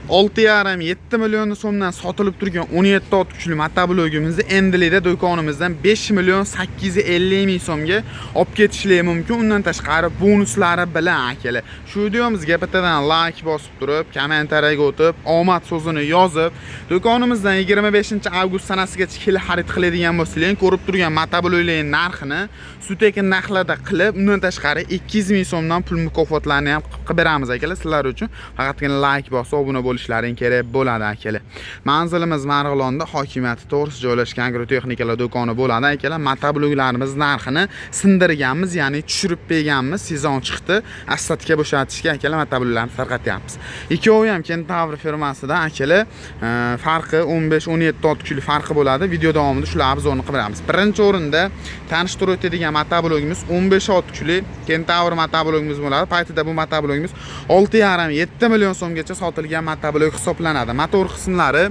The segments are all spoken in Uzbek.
6,5-7 million so'mdan sotilib turgan 17 ot kuchli motoblogimizni endilikda do'konimizdan 5 million 850 ming so'mga olib ketishlar mumkin. Undan tashqari bonuslari bilan akalar. Shu videomizga bittadan like bosib turib, kommentariyaga o'tib, omad so'zini yozib, do'konimizdan 25-avgust sanasigacha kelib xarid qiladigan bo'lsangiz, ko'rib turgan motobloglarning narxini sutekin narxlarda qilib, undan tashqari 200 ming so'mdan pul mukofotlarini ham qilib beramiz akalar. Sizlar uchun faqatgina like bosib, obuna bo'lishlaring kerak bo'ladi akalar. Manzilimiz Marg'ilonda hokimiyati to'g'risi joylashgan agrotexnikalar do'koni bo'ladi akalar. Motobloglarimiz narxini sindirganmiz, ya'ni tushirib berganmiz. Sezon chiqdi, asfaltga bo'shatishga akalar motobloglarni tarqatyapmiz. Ikkovi ham Kentavr firmasida akalar, farqi 15-17 ot kuchli farqi bo'ladi. Video davomida shular obzorini qilib beramiz. Birinchi o'rinda tanishtirib o'tadigan motoblogimiz 15 ot kuchli Kentavr motoblogimiz bo'ladi. Paytida bu motoblogimiz 6,5-7 million so'mgacha sotilgan motoblog hisoblanadi. Motor qismlari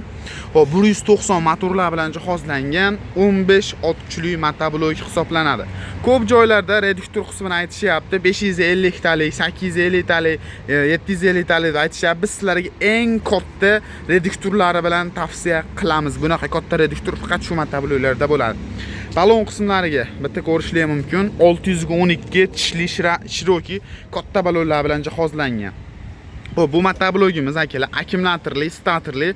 190 motorlar bilan jihozlangan 15 ot kuchli motoblog hisoblanadi. Ko'p joylarda reduktor qismini aytishyapti. 550 talik, 850 talik, 750 talik aytishyapti. Biz sizlarga eng katta reduktorlari bilan tavsiya qilamiz. Bunaqa katta reduktor faqat shu motobloglarda bo'ladi. Balon qismlariga bitta ko'rishlar mumkin. 612 tishli Cherokee katta balonlar bilan jihozlangan. Bu motoblogimiz akalar akkumulyatorli, statorli.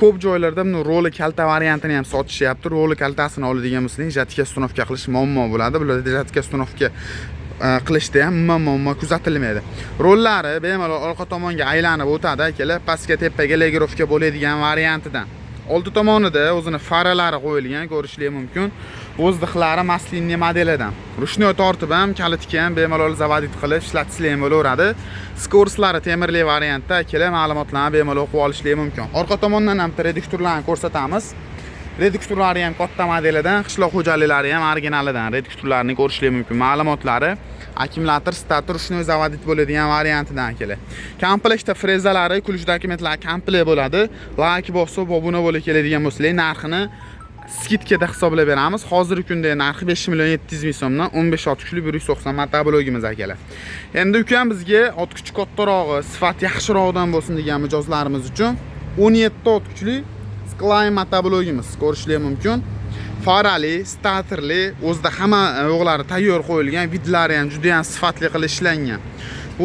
Ko'p joylarda buni roli kalta variantini ham sotishyapti. Roli kaltasini oladigan bo'lsangiz, jatka uстановка qilish muammo bo'ladi. Bularda jatka uстановка qilishda ham muammo kuzatilmaydi. Rollari bemalol orqa tomonga aylanib o'tadi akalar. Pastga tepaga legirovka bo'ladigan variantidan. Oldi tomonida o'zini faralari qo'yilgan, ko'rishlar mumkin. Vozdixlari maslinniy modelidan. Rushnoy tortib ham, kalitga ham bemalol zavodit qilib ishlatislar ham bo'laveradi. Skorslari temirli variantda akalar ma'lumotlarni bemalol qo'yib olishlar mumkin. Orqa tomondan ham reduktorlarni ko'rsatamiz. Reduktorlari ham katta modelidan, qishloq xo'jaliklari ham originalidan reduktorlarni ko'rishlar mumkin. Ma'lumotlari akkumulyator, stator, rushnoy zavodit bo'ladigan variantidan akalar. Komplektda frezalari, kulish dokumentlar komplekt bo'ladi. Like bosib, obuna bo'lib keladigan bo'lsangiz, narxini skidkada hisoblab beramiz. Hozirgi kunda narxi 5 million 700 ming so'mdan 15 ot kuchli 190 motoblogimiz akalar. Endi ukam bizga ot kuchi kattarog'i, sifat yaxshiroqdan bo'lsin degan mijozlarimiz uchun 17 ot kuchli Skyline motoblogimiz ko'rishlar mumkin. Farali, statorli, o'zida hamma o'g'lari tayyor qo'yilgan, vidlari ham juda ham sifatli qilib ishlangan.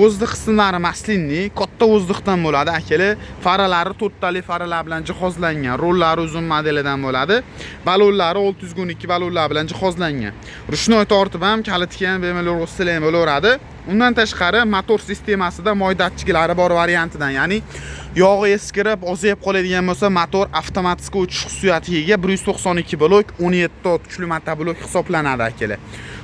O'zdi qismlari maslinli, katta o'zdiqdan bo'ladi akalar. Faralari to'rttali faralar bilan jihozlangan, rollari uzun modelidan bo'ladi. Balonlari 612 balonlar bilan jihozlangan. Rushnoy tortib ham, kalitga ham bemalol o'stilay bo'laveradi. Undan tashqari motor sistemasida moy datchiklari bor variantidan, ya'ni yog'i eskirib, ozayib qoladigan bo'lsa, motor avtomatik o'chish xususiyatiga ega 192 blok 17 ot kuchli motoblog hisoblanadi akalar.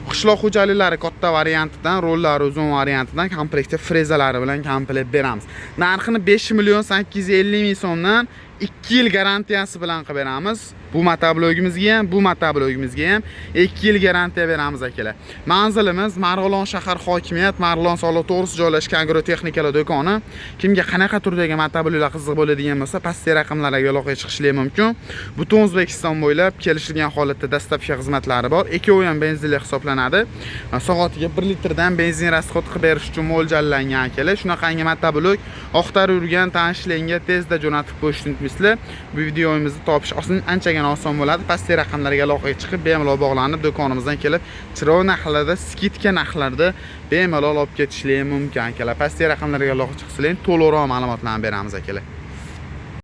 Qishloq xo'jaliklari katta variantidan, rollari uzun variantidan komplektda frezalari bilan komplekt beramiz. Narxini 5 million 850 ming so'mdan 2 yil garantiyasi bilan qilib beramiz. Bu motoblogimizga ham, bu motoblogimizga ham 2 yil garantiya beramiz akalar. Manzilimiz Marg'ilon shahar hokimiyat, Marg'ilon soliq to'g'risi joylashgan agrotexnikalar do'koni. Kimga qanaqa turdagi motobloglar qiziq bo'ladigan bo'lsa, pastki raqamlarga aloqaga chiqishlar mumkin. Butun O'zbekiston bo'ylab kelishilgan holatda dastlabki xizmatlari bor. Ikkovi ham benzinli hisoblanadi. Soatiga 1 litrdan benzin rasxod qilib berish uchun mo'ljallangan akalar. Shunaqangi motoblog oqtarib yurgan tanishlarga tezda jo'natib qo'yishni unutmaysizlar. Bu videomizni topish oson bo'ladi. Pastki raqamlarga aloqaga chiqib, bemalol bog'lanib, do'konimizdan kelib, chiroq narxlarda, skidka narxlarda bemalol olib ketishingiz mumkin akalar. Pastki raqamlarga aloqa chiqsanglar, to'liqroq ma'lumotlarni beramiz akalar.